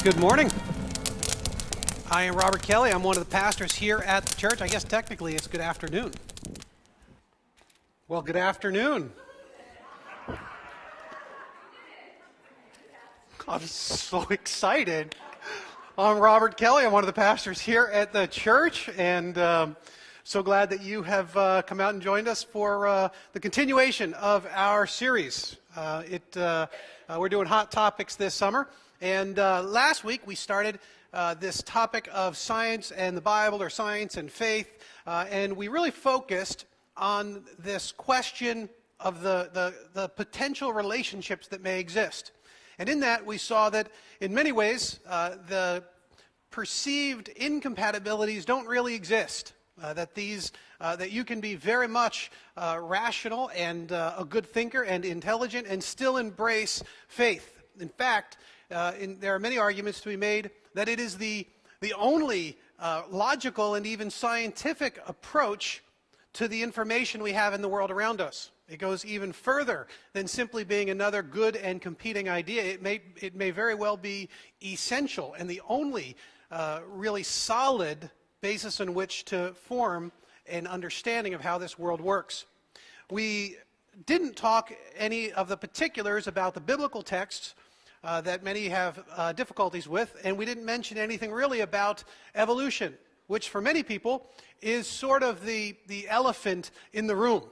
Good morning. I am Robert Kelly. I'm one of the pastors here at the church. I guess technically it's good afternoon. Well, good afternoon. I'm so excited. I'm Robert Kelly. I'm one of the pastors here at the church, and so glad that you have come out and joined us for the continuation of our series. We're doing Hot Topics this summer. And last week we started this topic of science and the Bible, or science and faith, and we really focused on this question of the potential relationships that may exist. And in that we saw that in many ways the perceived incompatibilities don't really exist. That you can be very much rational and a good thinker and intelligent and still embrace faith. In fact, there are many arguments to be made that it is the only logical and even scientific approach to the information we have in the world around us. It goes even further than simply being another good and competing idea. It may very well be essential and the only really solid basis on which to form an understanding of how this world works. We didn't talk any of the particulars about the biblical texts that many have difficulties with, and we didn't mention anything really about evolution, which for many people is sort of the elephant in the room.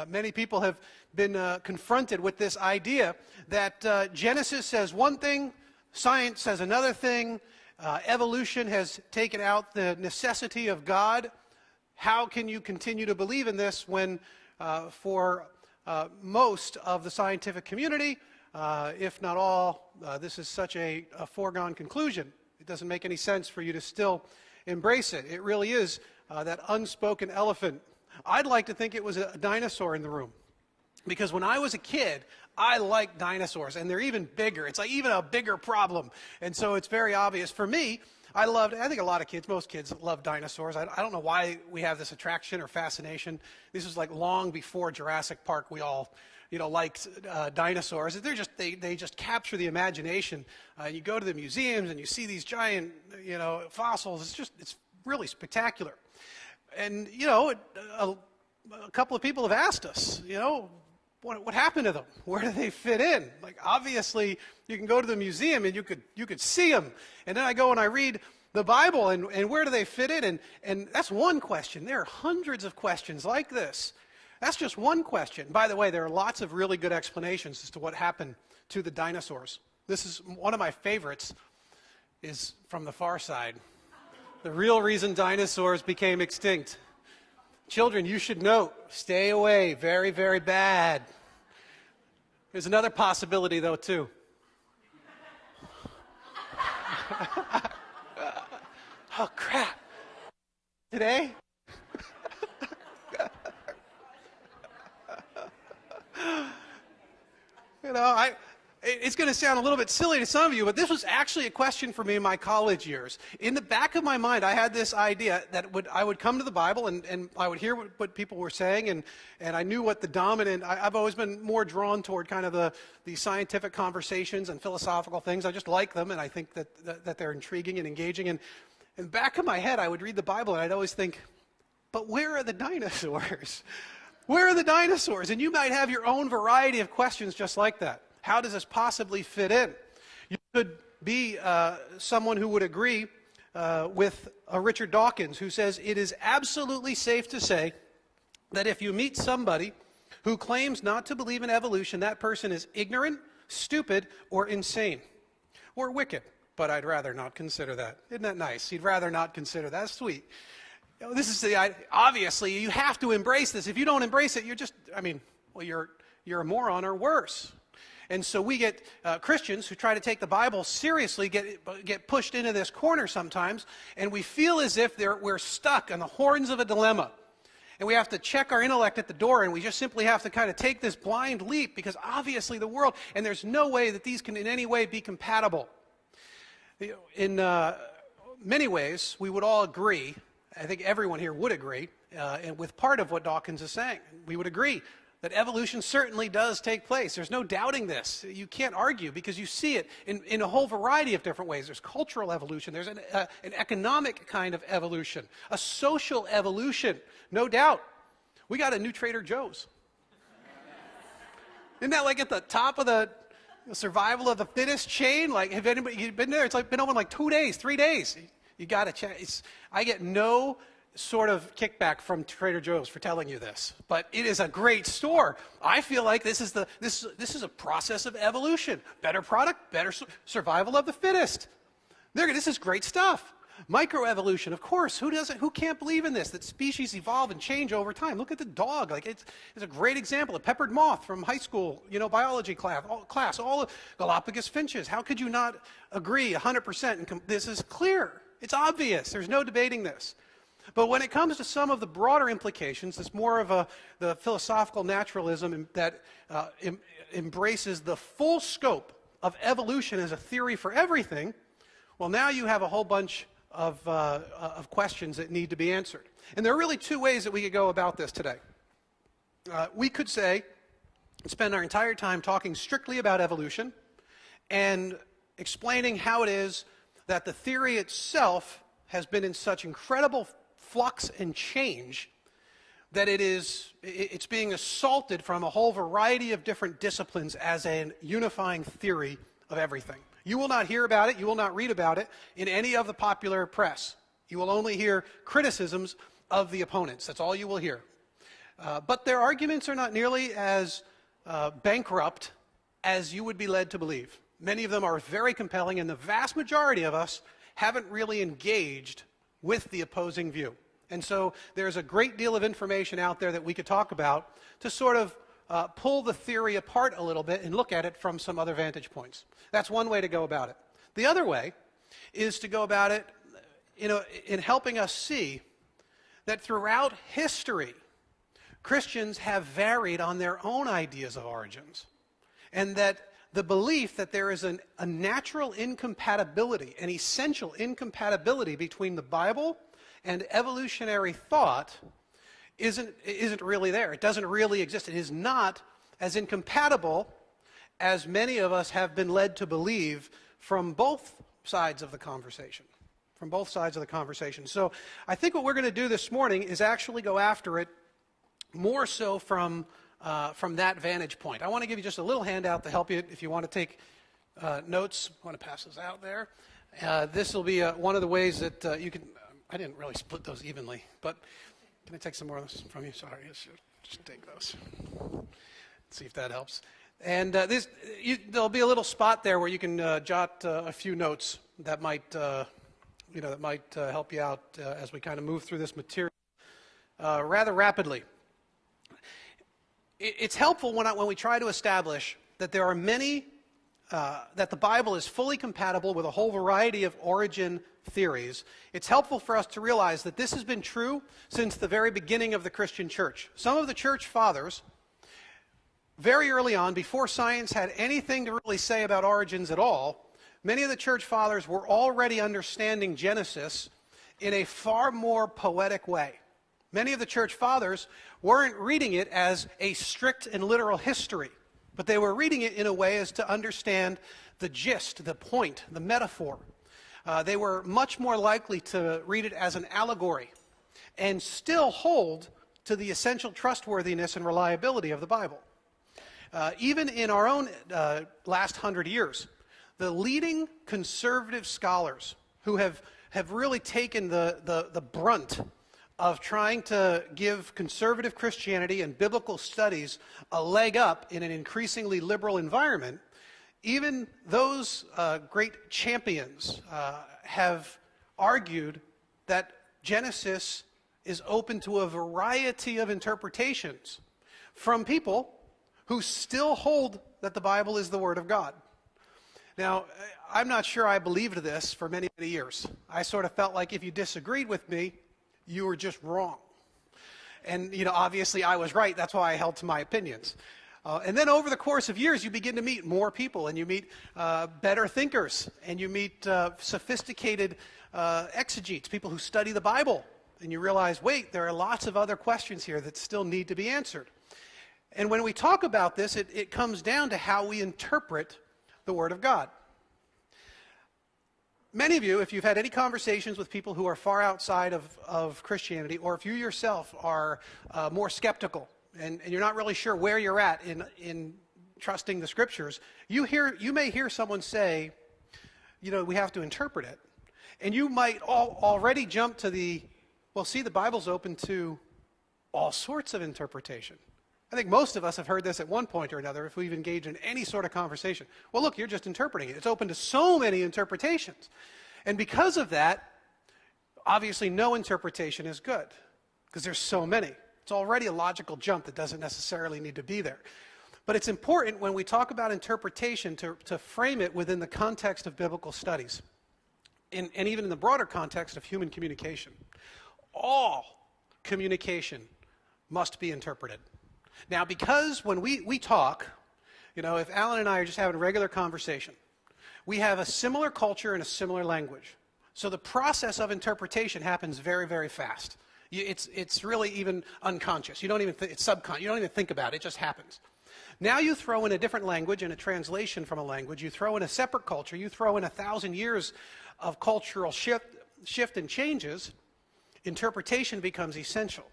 Many people have been confronted with this idea that Genesis says one thing, science says another thing, evolution has taken out the necessity of God. How can you continue to believe in this when for most of the scientific community, if not all, this is such a foregone conclusion? It doesn't make any sense for you to still embrace it. It really is that unspoken elephant. I'd like to think it was a dinosaur in the room, because when I was a kid, I liked dinosaurs, and they're even bigger. It's like even a bigger problem, and so it's very obvious. For me, I think a lot of kids, most kids love dinosaurs. I don't know why we have this attraction or fascination. This was like long before Jurassic Park. We all liked dinosaurs. They just capture the imagination. You go to the museums and you see these giant, fossils. It's really spectacular. And, a couple of people have asked us, what happened to them? Where do they fit in? Like, obviously, you can go to the museum and you could see them. And then I go and I read the Bible, and where do they fit in? And that's one question. There are hundreds of questions like this. That's just one question. By the way, there are lots of really good explanations as to what happened to the dinosaurs. This is one of my favorites, is from the Far Side. The real reason dinosaurs became extinct. Children, you should note, stay away, very, very bad. There's another possibility, though, too. Oh, crap. Today? It's going to sound a little bit silly to some of you, but this was actually a question for me in my college years. In the back of my mind, I had this idea that I would come to the Bible and I would hear what people were saying, and I knew what the dominant. I've always been more drawn toward kind of the scientific conversations and philosophical things. I just like them, and I think that they're intriguing and engaging. And in the back of my head, I would read the Bible, and I'd always think, but where are the dinosaurs? Where are the dinosaurs? And you might have your own variety of questions just like that. How does this possibly fit in? You could be someone who would agree with Richard Dawkins, who says it is absolutely safe to say that if you meet somebody who claims not to believe in evolution, that person is ignorant, stupid, or insane, or wicked. But I'd rather not consider that. Isn't that nice? He'd rather not consider that. That's sweet. this is obviously you have to embrace this. If you don't embrace it, you're a moron or worse. And so we get Christians who try to take the Bible seriously get pushed into this corner sometimes, and we feel as if we're stuck on the horns of a dilemma. And we have to check our intellect at the door, and we just simply have to kind of take this blind leap, because obviously the world, and there's no way that these can in any way be compatible. In many ways, we would all agree, I think everyone here would agree, and with part of what Dawkins is saying. We would agree that evolution certainly does take place. There's no doubting this. You can't argue, because you see it in a whole variety of different ways. There's cultural evolution. There's an economic kind of evolution. A social evolution, no doubt. We got a new Trader Joe's. Isn't that like at the top of the survival of the fittest chain? Like, have anybody been there? It's like been open like 2 days, 3 days. You got to check. I get no sort of kickback from Trader Joe's for telling you this, but it is a great store. I feel like this is a process of evolution. Better product, better survival of the fittest. This is great stuff. Microevolution, of course. Who can't believe in this? That species evolve and change over time. Look at the dog. Like it's a great example. A peppered moth from high school, biology class. All the Galapagos finches. How could you not agree 100%? And this is clear. It's obvious. There's no debating this. But when it comes to some of the broader implications, it's more of the philosophical naturalism that embraces the full scope of evolution as a theory for everything. Well, now you have a whole bunch of questions that need to be answered. And there are really two ways that we could go about this today. We could spend our entire time talking strictly about evolution and explaining how it is that the theory itself has been in such incredible flux and change that it's being assaulted from a whole variety of different disciplines as a unifying theory of everything. You will not hear about it, you will not read about it in any of the popular press. You will only hear criticisms of the opponents. That's all you will hear. But their arguments are not nearly as bankrupt as you would be led to believe. Many of them are very compelling, and the vast majority of us haven't really engaged with the opposing view. And so there's a great deal of information out there that we could talk about to sort of pull the theory apart a little bit and look at it from some other vantage points. That's one way to go about it. The other way is to go about it in helping us see that throughout history, Christians have varied on their own ideas of origins, and that the belief that there is a natural incompatibility, an essential incompatibility between the Bible and evolutionary thought isn't really there. It doesn't really exist. It is not as incompatible as many of us have been led to believe from both sides of the conversation. From both sides of the conversation. So I think what we're going to do this morning is actually go after it more so from that vantage point. I want to give you just a little handout to help you if you want to take notes. I want to pass this out there. This will be one of the ways that you can. I didn't really split those evenly, but can I take some more of this from you? Sorry, just take those. Let's see if that helps. And there'll be a little spot there where you can jot a few notes that might help you out as we kind of move through this material rather rapidly. It's helpful when we try to establish that there are many, that the Bible is fully compatible with a whole variety of origin theories. It's helpful for us to realize that this has been true since the very beginning of the Christian church. Some of the church fathers, very early on, before science had anything to really say about origins at all, many of the church fathers were already understanding Genesis in a far more poetic way. Many of the church fathers weren't reading it as a strict and literal history, but they were reading it in a way as to understand the gist, the point, the metaphor. They were much more likely to read it as an allegory and still hold to the essential trustworthiness and reliability of the Bible. Even in our own last 100 years, the leading conservative scholars who have really taken the brunt of trying to give conservative Christianity and biblical studies a leg up in an increasingly liberal environment, even those great champions have argued that Genesis is open to a variety of interpretations from people who still hold that the Bible is the Word of God. Now, I'm not sure I believed this for many, many years. I sort of felt like if you disagreed with me, you were just wrong. And, obviously I was right. That's why I held to my opinions. And then over the course of years, you begin to meet more people, and you meet better thinkers, and you meet sophisticated exegetes, people who study the Bible. And you realize, wait, there are lots of other questions here that still need to be answered. And when we talk about this, it comes down to how we interpret the Word of God. Many of you, if you've had any conversations with people who are far outside of Christianity, or if you yourself are more skeptical and you're not really sure where you're at in trusting the Scriptures, you may hear someone say, we have to interpret it. And you might already jump to the Bible's open to all sorts of interpretation. I think most of us have heard this at one point or another if we've engaged in any sort of conversation. Well, look, you're just interpreting it. It's open to so many interpretations. And because of that, obviously no interpretation is good because there's so many. It's already a logical jump that doesn't necessarily need to be there. But it's important when we talk about interpretation to frame it within the context of biblical studies and even in the broader context of human communication. All communication must be interpreted. Now, because when we talk, if Alan and I are just having a regular conversation, we have a similar culture and a similar language. So the process of interpretation happens very, very fast. It's really even unconscious. It's subconscious. You don't even think about it. It just happens. Now you throw in a different language and a translation from a language. You throw in a separate culture. You throw in 1,000 years of cultural shift and changes. Interpretation becomes essential.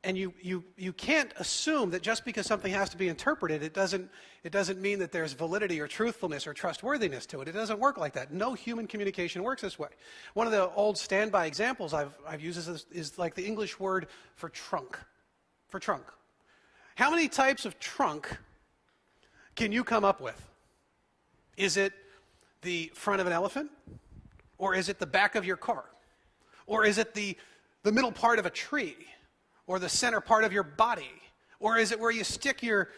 And you can't assume that just because something has to be interpreted, it doesn't mean that there's validity or truthfulness or trustworthiness to it. It doesn't work like that. No human communication works this way. One of the old standby examples I've used is like the English word for trunk. For trunk. How many types of trunk can you come up with? Is it the front of an elephant? Or is it the back of your car? Or is it the middle part of a tree? Or the center part of your body? Or is it where you stick your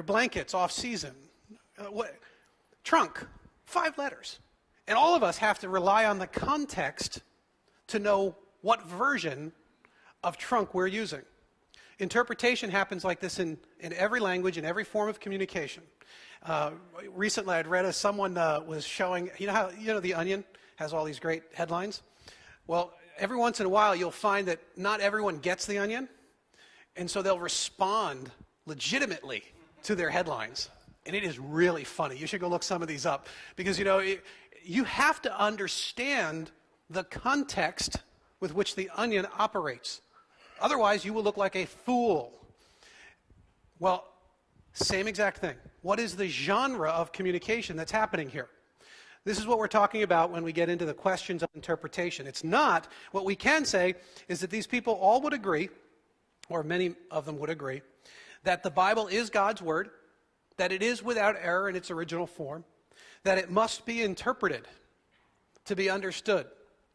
blankets off season? Trunk, 5 letters. And all of us have to rely on the context to know what version of trunk we're using. Interpretation happens like this in every language, in every form of communication. Recently I'd read someone was showing, The Onion has all these great headlines? Well, every once in a while, you'll find that not everyone gets The Onion, and so they'll respond legitimately to their headlines, and it is really funny. You should go look some of these up, because, you have to understand the context with which The Onion operates. Otherwise, you will look like a fool. Well, same exact thing. What is the genre of communication that's happening here? This is what we're talking about when we get into the questions of interpretation. It's not, what we can say is that these people all would agree, or many of them would agree, that the Bible is God's Word, that it is without error in its original form, that it must be interpreted to be understood.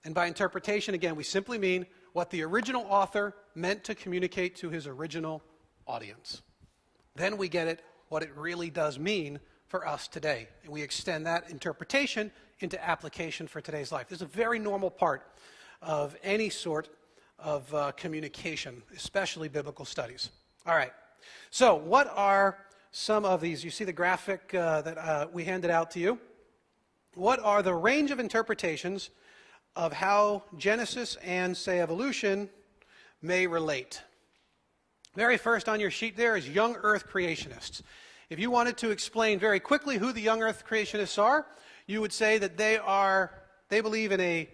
And by interpretation, again, we simply mean what the original author meant to communicate to his original audience. Then we get it, what it really does mean for us today. And we extend that interpretation into application for today's life. This is a very normal part of any sort of communication, especially biblical studies. All right. So what are some of these? You see the graphic that we handed out to you. What are the range of interpretations of how Genesis and, say, evolution may relate? Very first on your sheet there is young earth creationists. If you wanted to explain very quickly who the young earth creationists are, you would say that they believe in a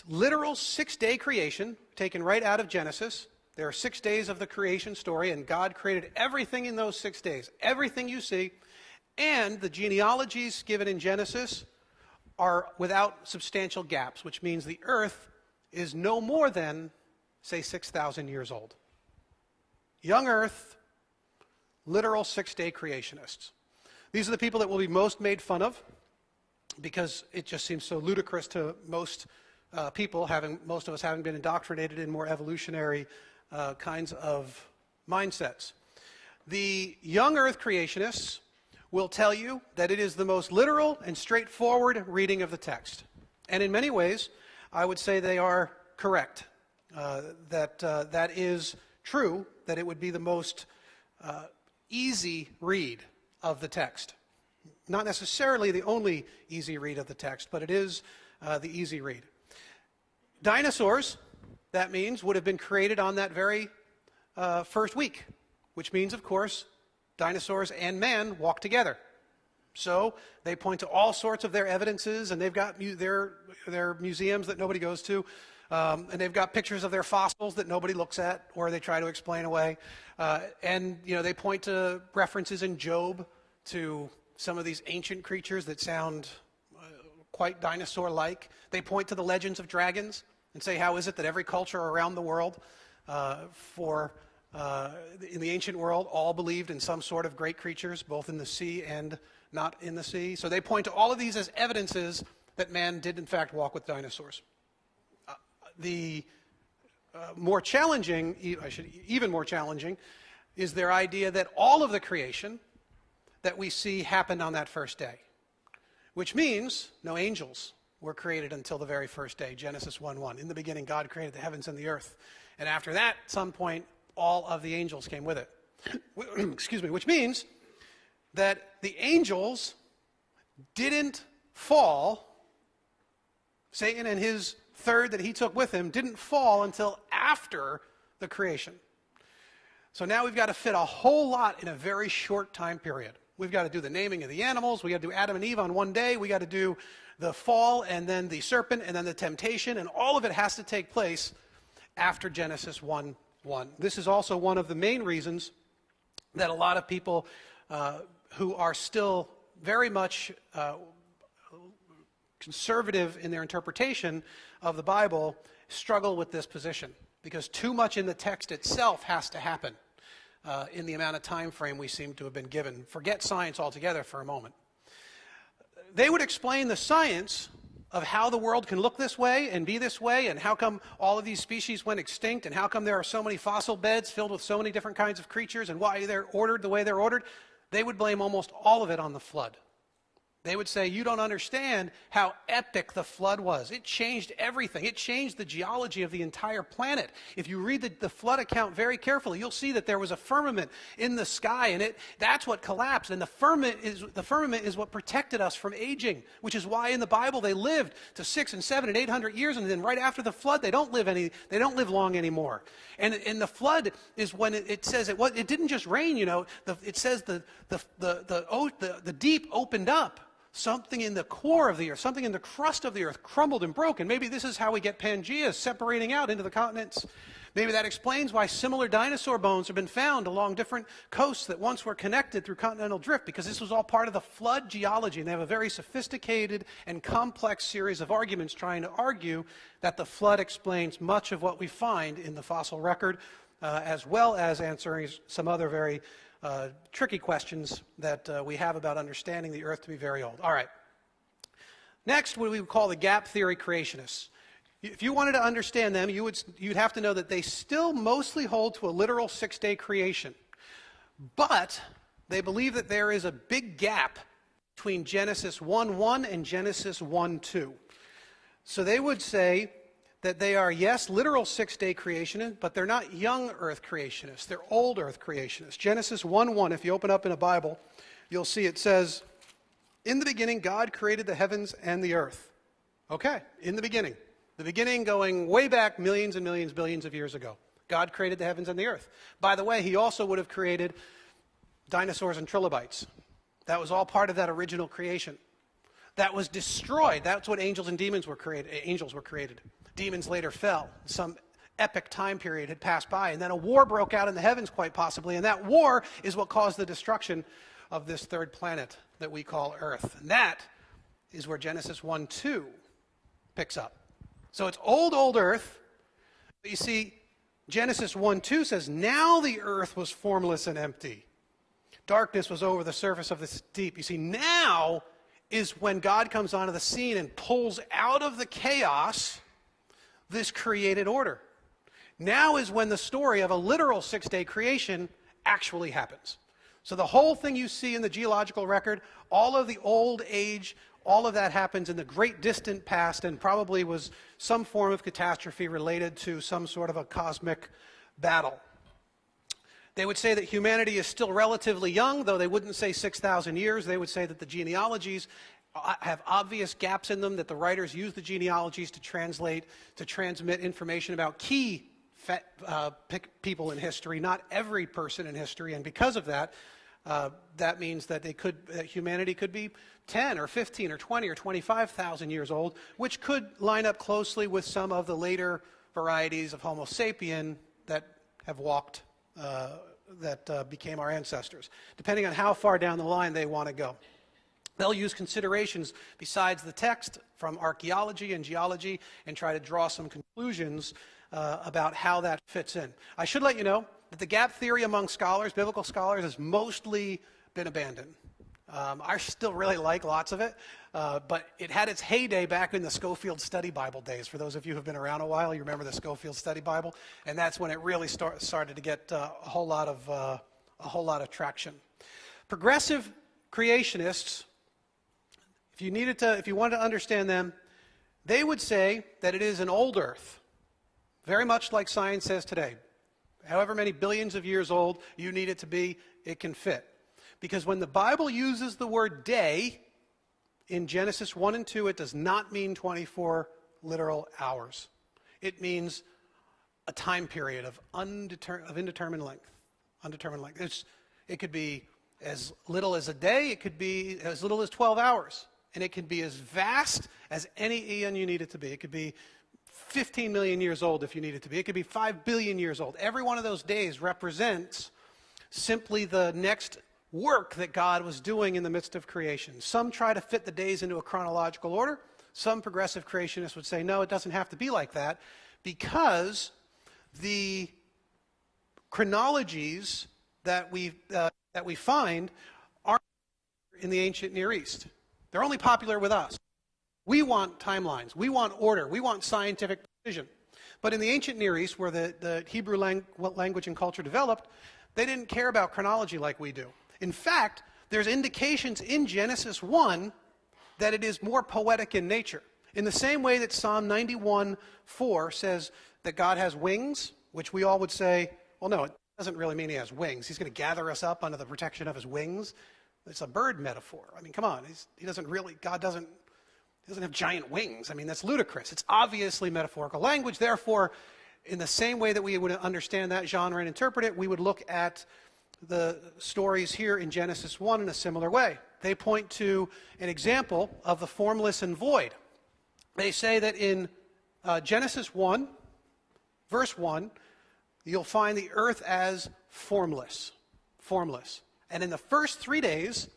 literal 6-day creation taken right out of Genesis. There are 6 days of the creation story, and God created everything in those 6 days, everything you see, and the genealogies given in Genesis are without substantial gaps, which means the earth is no more than, say, 6,000 years old. Young earth, literal 6-day creationists. These are the people that will be most made fun of because it just seems so ludicrous to most people, most of us having been indoctrinated in more evolutionary kinds of mindsets. The young earth creationists will tell you that it is the most literal and straightforward reading of the text. And in many ways, I would say they are correct. That is true, that it would be the most easy read of the text. Not necessarily the only easy read of the text, but it is the easy read. Dinosaurs, that means, would have been created on that very first week, which means, of course, dinosaurs and man walk together. So they point to all sorts of their evidences, and they've got their museums that nobody goes to, and they've got pictures of their fossils that nobody looks at or they try to explain away. And they point to references in Job to some of these ancient creatures that sound quite dinosaur-like. They point to the legends of dragons and say, how is it that every culture around the world in the ancient world, all believed in some sort of great creatures, both in the sea and not in the sea. So they point to all of these as evidences that man did in fact walk with dinosaurs. More challenging, even more challenging, is their idea that all of the creation that we see happened on that first day, which means no angels were created until the very first day, Genesis 1:1. In the beginning, God created the heavens and the earth. And after that, at some point, all of the angels came with it. Excuse me, which means that the angels didn't fall. Satan and his third that he took with him didn't fall until after the creation. So now we've got to fit a whole lot in a very short time period. We've got to do the naming of the animals. We've got to do Adam and Eve on one day. We've got to do the fall and then the serpent and then the temptation. And all of it has to take place after Genesis 1:1. This is also one of the main reasons that a lot of people who are still very much conservative in their interpretation of the Bible struggle with this position, because too much in the text itself has to happen in the amount of time frame we seem to have been given. Forget science altogether for a moment. They would explain the science of how the world can look this way and be this way, and how come all of these species went extinct, and how come there are so many fossil beds filled with so many different kinds of creatures, and why they're ordered the way they're ordered. They would blame almost all of it on the flood. They would say, you don't understand how epic the flood was. It changed everything. It changed the geology of the entire planet. If you read the flood account very carefully, you'll see that there was a firmament in the sky, and that's what collapsed. And the firmament is what protected us from aging, which is why in the Bible they lived to 600 and 700 and 800 years, and then right after the flood they don't live long anymore. And the flood is when it says it didn't just rain. It says the deep opened up. Something in the core of the earth, something in the crust of the earth crumbled and broke. And maybe this is how we get Pangea separating out into the continents. Maybe that explains why similar dinosaur bones have been found along different coasts that once were connected through continental drift, because this was all part of the flood geology. And they have a very sophisticated and complex series of arguments trying to argue that the flood explains much of what we find in the fossil record, as well as answering some other very tricky questions that we have about understanding the earth to be very old. All right. Next, what we would call the gap theory creationists. If you wanted to understand them, you'd have to know that they still mostly hold to a literal six-day creation. But they believe that there is a big gap between Genesis 1:1 and Genesis 1:2. So they would say that they are, yes, literal six-day creationists, but they're not young earth creationists. They're old earth creationists. Genesis 1:1, if you open up in a Bible, you'll see it says, in the beginning, God created the heavens and the earth. Okay, in the beginning. The beginning going way back millions and millions, billions of years ago. God created the heavens and the earth. By the way, he also would have created dinosaurs and trilobites. That was all part of that original creation. That was destroyed. That's what angels and demons were created. Angels were created. Demons later fell. Some epic time period had passed by, and then a war broke out in the heavens, quite possibly, and that war is what caused the destruction of this third planet that we call Earth. And that is where Genesis 1:2 picks up. So it's old Earth, but you see, Genesis 1:2 says, now the earth was formless and empty. Darkness was over the surface of the deep. You see, now is when God comes onto the scene and pulls out of the chaos this created order. Now is when the story of a literal six-day creation actually happens. So the whole thing you see in the geological record, all of the old age, all of that happens in the great distant past and probably was some form of catastrophe related to some sort of a cosmic battle. They would say that humanity is still relatively young, though they wouldn't say 6,000 years. They would say that the genealogies have obvious gaps in them, that the writers use the genealogies to transmit information about key people in history, not every person in history, and because of that, that means that humanity could be 10 or 15 or 20 or 25,000 years old, which could line up closely with some of the later varieties of Homo sapien that have walked, that became our ancestors, depending on how far down the line they want to go. They'll use considerations besides the text from archaeology and geology and try to draw some conclusions about how that fits in. I should let you know that the gap theory among scholars, biblical scholars, has mostly been abandoned. I still really like lots of it, but it had its heyday back in the Scofield Study Bible days. For those of you who have been around a while, you remember the Scofield Study Bible, and that's when it really started to get a whole lot of traction. Progressive creationists, if you wanted to understand them, they would say that it is an old earth, very much like science says today. However many billions of years old you need it to be, it can fit. Because when the Bible uses the word day in Genesis 1 and 2, it does not mean 24 literal hours. It means a time period of indeterminate length. It could be as little as a day, it could be as little as 12 hours. And it can be as vast as any eon you need it to be. It could be 15 million years old if you need it to be. It could be 5 billion years old. Every one of those days represents simply the next work that God was doing in the midst of creation. Some try to fit the days into a chronological order. Some progressive creationists would say, no, it doesn't have to be like that, because the chronologies that we find aren't in the ancient Near East. They're only popular with us. We want timelines. We want order. We want scientific precision. But in the ancient Near East, where the Hebrew language and culture developed, they didn't care about chronology like we do. In fact, there's indications in Genesis 1 that it is more poetic in nature. In the same way that Psalm 91:4 says that God has wings, which we all would say, well, no, it doesn't really mean he has wings. He's going to gather us up under the protection of his wings. It's a bird metaphor. I mean, come on. God doesn't have giant wings. I mean, that's ludicrous. It's obviously metaphorical language. Therefore, in the same way that we would understand that genre and interpret it, we would look at the stories here in Genesis 1 in a similar way. They point to an example of the formless and void. They say that in Genesis 1, verse 1, you'll find the earth as formless. And in the first 3 days,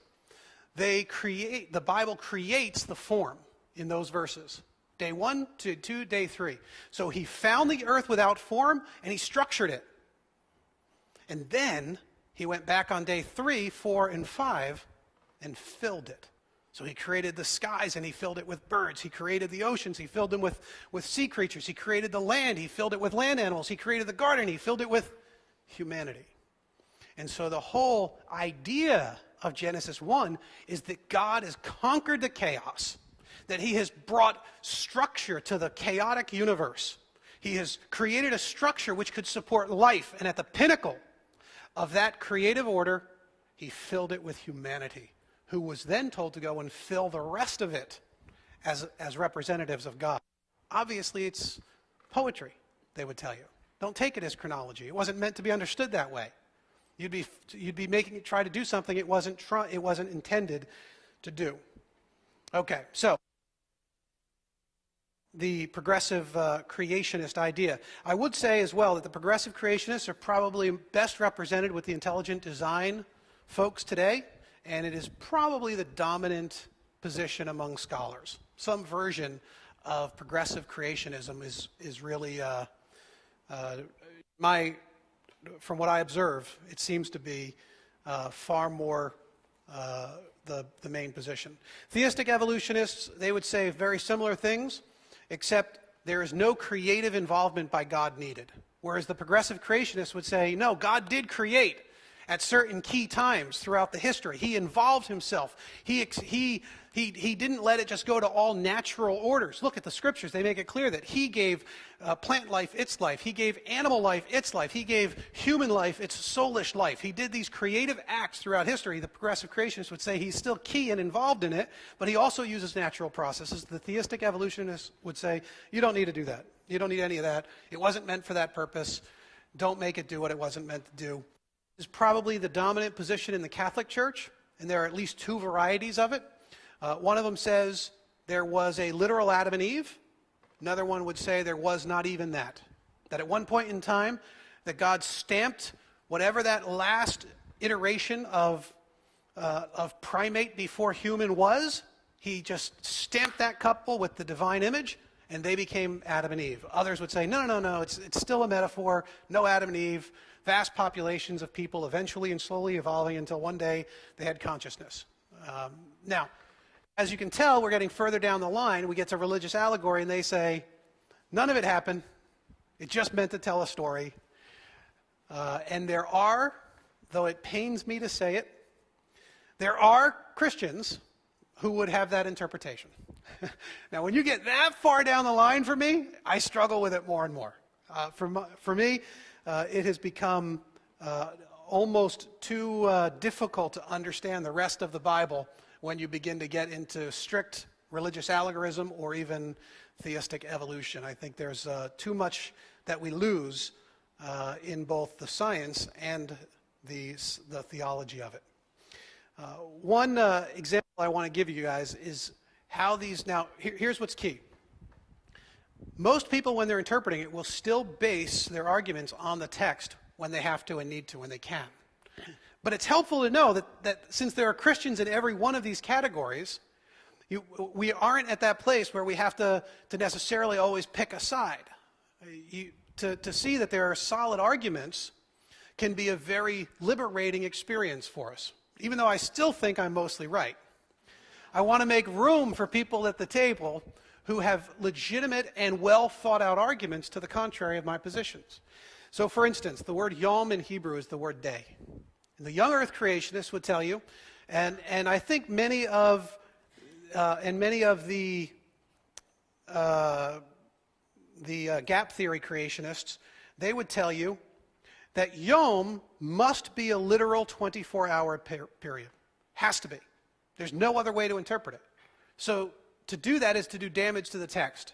the Bible creates the form in those verses. Day 1 to 2, day 3. So he found the earth without form, and he structured it. And then he went back on day 3, 4, and 5, and filled it. So he created the skies, and he filled it with birds. He created the oceans. He filled them with sea creatures. He created the land. He filled it with land animals. He created the garden. He filled it with humanity. And so the whole idea of Genesis 1 is that God has conquered the chaos, that he has brought structure to the chaotic universe. He has created a structure which could support life, and at the pinnacle of that creative order, he filled it with humanity, who was then told to go and fill the rest of it as representatives of God. Obviously, it's poetry, they would tell you. Don't take it as chronology. It wasn't meant to be understood that way. You'd be making it try to do something it wasn't intended to do. Okay, so the progressive creationist idea. I would say as well that the progressive creationists are probably best represented with the intelligent design folks today, and it is probably the dominant position among scholars. Some version of progressive creationism is really from what I observe, it seems to be far more the main position. Theistic evolutionists, they would say very similar things, except there is no creative involvement by God needed. Whereas the progressive creationists would say, no, God did create at certain key times throughout the history. He involved himself. He didn't let it just go to all natural orders. Look at the scriptures. They make it clear that he gave plant life its life. He gave animal life its life. He gave human life its soulish life. He did these creative acts throughout history. The progressive creationists would say he's still key and involved in it, but he also uses natural processes. The theistic evolutionists would say, you don't need to do that. You don't need any of that. It wasn't meant for that purpose. Don't make it do what it wasn't meant to do. Is probably the dominant position in the Catholic Church, and there are at least two varieties of it. One of them says there was a literal Adam and Eve. Another one would say there was not even that. That at one point in time, that God stamped whatever that last iteration of primate before human was, he just stamped that couple with the divine image, and they became Adam and Eve. Others would say, no, it's still a metaphor, no Adam and Eve. Vast populations of people eventually and slowly evolving until one day they had consciousness. Now, as you can tell, we're getting further down the line. We get to religious allegory, and they say, none of it happened. It just meant to tell a story. And there are, though it pains me to say it, there are Christians who would have that interpretation. Now, when you get that far down the line for me, I struggle with it more and more. For me, it has become almost too difficult to understand the rest of the Bible when you begin to get into strict religious allegorism or even theistic evolution. I think there's too much that we lose in both the science and the theology of it. One example I want to give you guys is how these, now here's what's key. Most people, when they're interpreting it, will still base their arguments on the text when they have to and need to, when they can. But it's helpful to know that since there are Christians in every one of these categories, we aren't at that place where we have to necessarily always pick a side. To see that there are solid arguments can be a very liberating experience for us, even though I still think I'm mostly right. I want to make room for people at the table who have legitimate and well thought out arguments to the contrary of my positions. So for instance, the word yom in Hebrew is the word day. And the young earth creationists would tell you, and I think many of the gap theory creationists, they would tell you that yom must be a literal 24-hour period. Has to be. There's no other way to interpret it. So to do that is to do damage to the text.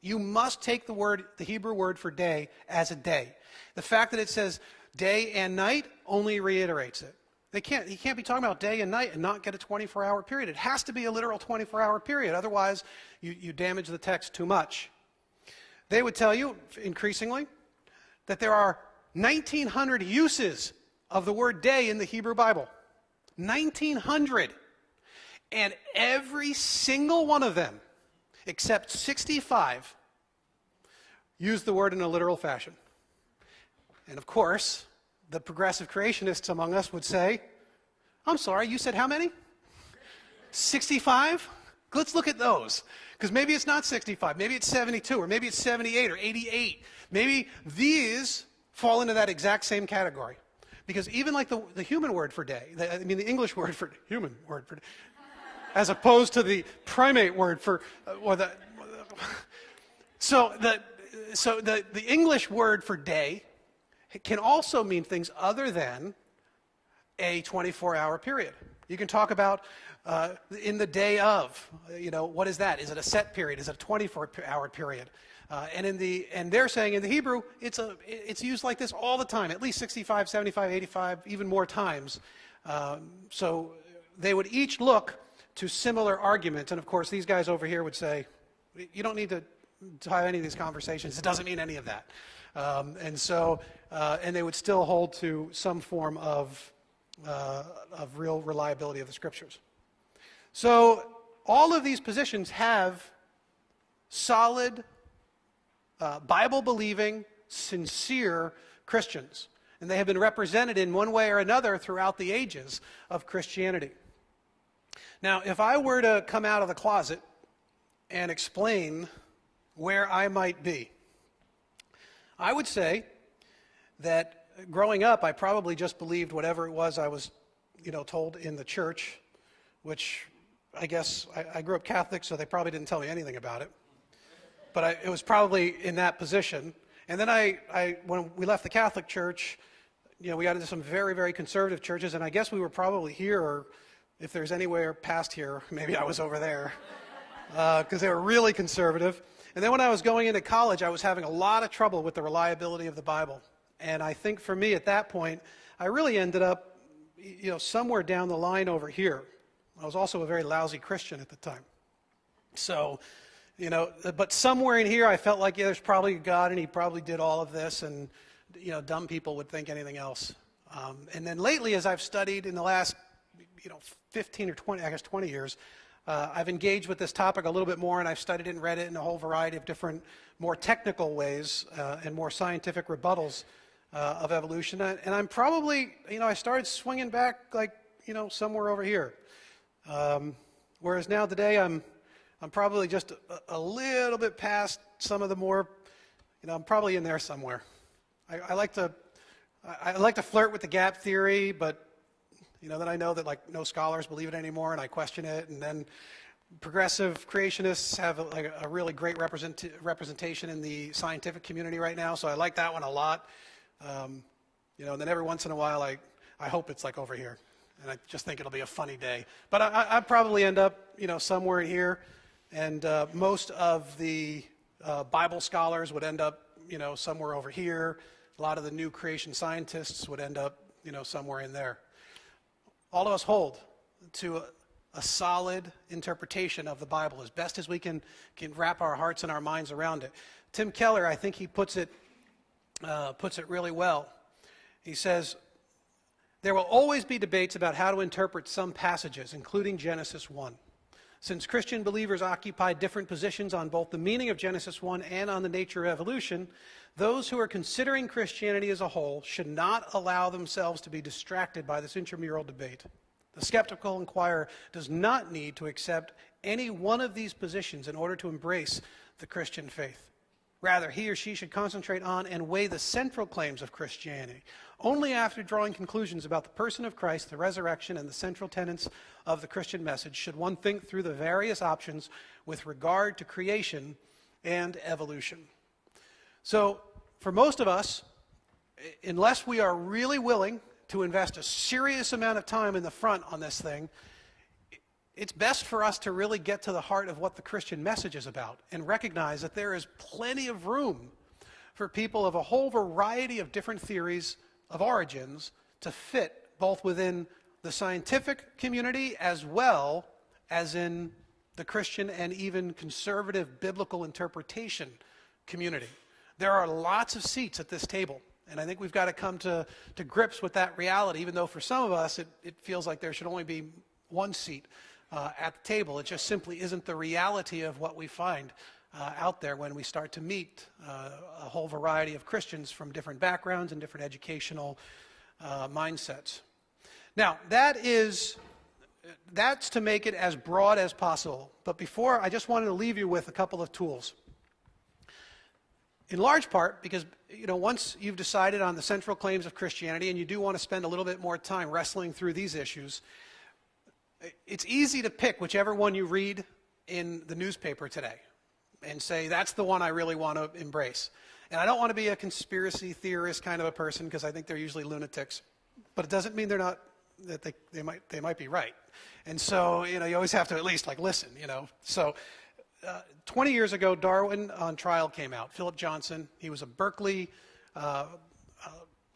You must take the Hebrew word for day as a day. The fact that it says day and night only reiterates it. He can't be talking about day and night and not get a 24-hour period. It has to be a literal 24-hour period. Otherwise, you damage the text too much. They would tell you, increasingly, that there are 1,900 uses of the word day in the Hebrew Bible. 1,900. And every single one of them, except 65, use the word in a literal fashion. And of course, the progressive creationists among us would say, I'm sorry, you said how many? 65? Let's look at those. Because maybe it's not 65, maybe it's 72, or maybe it's 78 or 88. Maybe these fall into that exact same category. Because even like the human word for day, the English word for human word for day, as opposed to the primate word for, so the English word for day can also mean things other than a 24-hour period. You can talk about in the day of, what is that? Is it a set period? Is it a 24-hour period? And they're saying in the Hebrew, it's used like this all the time, at least 65, 75, 85, even more times. So they would each look to similar arguments. And of course, these guys over here would say, you don't need to have any of these conversations. It doesn't mean any of that. And they would still hold to some form of real reliability of the scriptures. So all of these positions have solid, Bible-believing, sincere Christians. And they have been represented in one way or another throughout the ages of Christianity. Now, if I were to come out of the closet and explain where I might be. I would say that growing up, I probably just believed whatever it was I was, told in the church, which I guess I grew up Catholic, so they probably didn't tell me anything about it. But it was probably in that position. And then when we left the Catholic Church, we got into some very, very conservative churches, and I guess we were probably here, or if there's anywhere past here, maybe I was over there, because they were really conservative. And then when I was going into college, I was having a lot of trouble with the reliability of the Bible. And I think for me at that point, I really ended up, somewhere down the line over here. I was also a very lousy Christian at the time. So, but somewhere in here, I felt like, there's probably a God, and he probably did all of this, and, dumb people would think anything else. And then lately, as I've studied in the last, 15 or 20 years, I've engaged with this topic a little bit more, and I've studied it and read it in a whole variety of different, more technical ways and more scientific rebuttals of evolution. And I'm probably, I started swinging back like, somewhere over here. Whereas now today, I'm probably just a little bit past some of the more, I'm probably in there somewhere. I like to flirt with the gap theory, but then I know that no scholars believe it anymore, and I question it. And then progressive creationists have a really great representation in the scientific community right now, so I like that one a lot. And then every once in a while, I hope it's over here, and I just think it'll be a funny day. But I probably end up, somewhere in here, and most of the Bible scholars would end up, somewhere over here. A lot of the new creation scientists would end up, somewhere in there. All of us hold to a solid interpretation of the Bible as best as we can wrap our hearts and our minds around it. Tim Keller, I think he puts it really well. He says, there will always be debates about how to interpret some passages, including Genesis 1. Since Christian believers occupy different positions on both the meaning of Genesis 1 and on the nature of evolution, those who are considering Christianity as a whole should not allow themselves to be distracted by this intramural debate. The skeptical inquirer does not need to accept any one of these positions in order to embrace the Christian faith. Rather, he or she should concentrate on and weigh the central claims of Christianity. Only after drawing conclusions about the person of Christ, the resurrection, and the central tenets of the Christian message should one think through the various options with regard to creation and evolution. So, for most of us, unless we are really willing to invest a serious amount of time in the front on this thing, it's best for us to really get to the heart of what the Christian message is about and recognize that there is plenty of room for people of a whole variety of different theories of origins to fit both within the scientific community as well as in the Christian and even conservative biblical interpretation community. There are lots of seats at this table, and I think we've got to come to grips with that reality, even though for some of us it feels like there should only be one seat at the table. It just simply isn't the reality of what we find out there when we start to meet a whole variety of Christians from different backgrounds and different educational mindsets. Now, that's to make it as broad as possible. But before, I just wanted to leave you with a couple of tools. In large part because, once you've decided on the central claims of Christianity and you do want to spend a little bit more time wrestling through these issues, it's easy to pick whichever one you read in the newspaper today and say, that's the one I really want to embrace. And I don't want to be a conspiracy theorist kind of a person because I think they're usually lunatics. But it doesn't mean they're not, that they might be right. And so, you always have to at least listen, So 20 years ago, Darwin on Trial came out. Philip Johnson, he was a Berkeley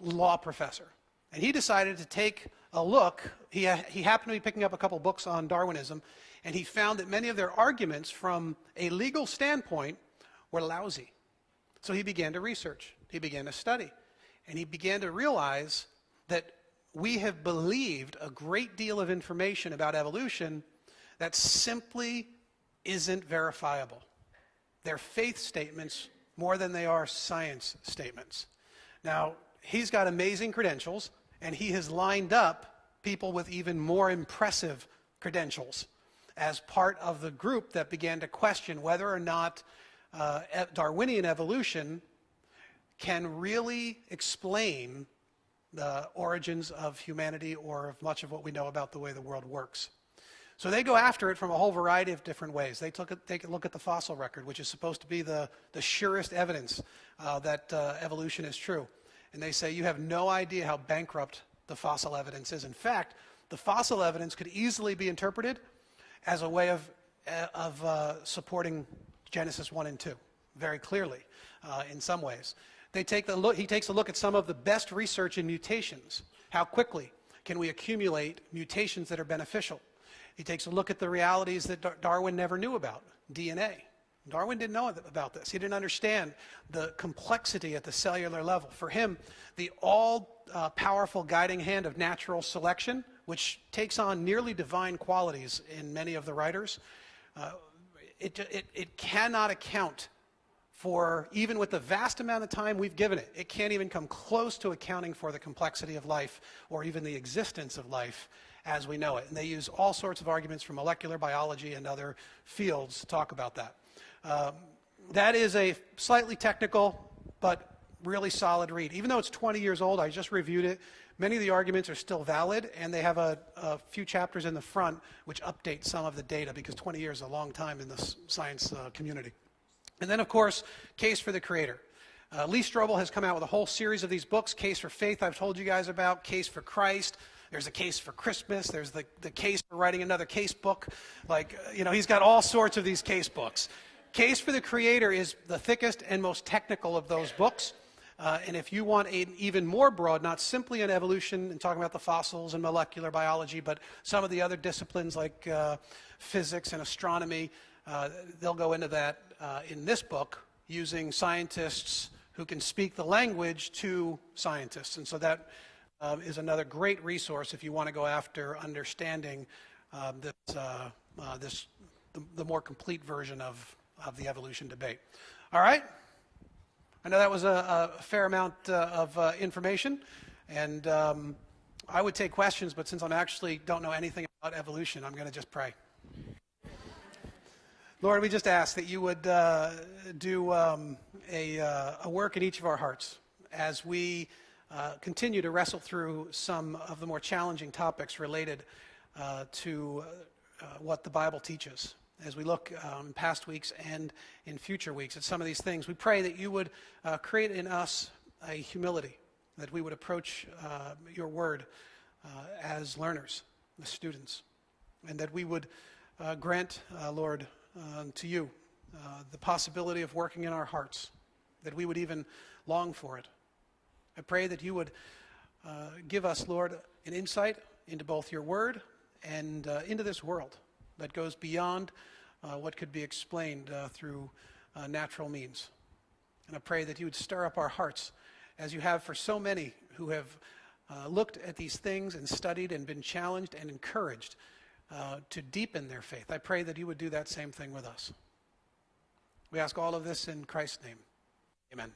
law professor. And he decided to take a look. He happened to be picking up a couple books on Darwinism, and he found that many of their arguments from a legal standpoint were lousy. So he began to research. He began to study. And he began to realize that we have believed a great deal of information about evolution that simply isn't verifiable. They're faith statements more than they are science statements. Now, he's got amazing credentials, and he has lined up people with even more impressive credentials as part of the group that began to question whether or not Darwinian evolution can really explain the origins of humanity or of much of what we know about the way the world works. So they go after it from a whole variety of different ways. They take a look at the fossil record, which is supposed to be the surest evidence that evolution is true. And they say, you have no idea how bankrupt the fossil evidence is. In fact, the fossil evidence could easily be interpreted as a way of supporting Genesis 1 and 2, very clearly in some ways. He takes a look at some of the best research in mutations. How quickly can we accumulate mutations that are beneficial? He takes a look at the realities that Darwin never knew about, DNA. Darwin didn't know about this. He didn't understand the complexity at the cellular level. For him, the all-powerful guiding hand of natural selection, which takes on nearly divine qualities in many of the writers, it cannot account for, even with the vast amount of time we've given it, it can't even come close to accounting for the complexity of life or even the existence of life as we know it. And they use all sorts of arguments from molecular biology and other fields to talk about that. That is a slightly technical but really solid read. Even though it's 20 years old, I just reviewed it, many of the arguments are still valid, and they have a few chapters in the front which update some of the data, because 20 years is a long time in the science community. And then, of course, Case for the Creator. Lee Strobel has come out with a whole series of these books. Case for Faith, I've told you guys about. Case for Christ. There's a case for Christmas. There's the case for writing another case book. He's got all sorts of these case books. Case for the Creator is the thickest and most technical of those books. And if you want an even more broad, not simply an evolution and talking about the fossils and molecular biology, but some of the other disciplines like physics and astronomy, they'll go into that in this book using scientists who can speak the language to scientists. And so that is another great resource if you want to go after understanding the more complete version of the evolution debate. All right? I know that was a fair amount of information, and I would take questions, but since I actually don't know anything about evolution, I'm going to just pray. Lord, we just ask that you would do a work in each of our hearts as we continue to wrestle through some of the more challenging topics related to what the Bible teaches. As we look in past weeks and in future weeks at some of these things, we pray that you would create in us a humility, that we would approach your word as learners, as students, and that we would grant, Lord, to you the possibility of working in our hearts, that we would even long for it. I pray that you would give us, Lord, an insight into both your word and into this world that goes beyond what could be explained through natural means. And I pray that you would stir up our hearts, as you have for so many who have looked at these things and studied and been challenged and encouraged to deepen their faith. I pray that you would do that same thing with us. We ask all of this in Christ's name. Amen.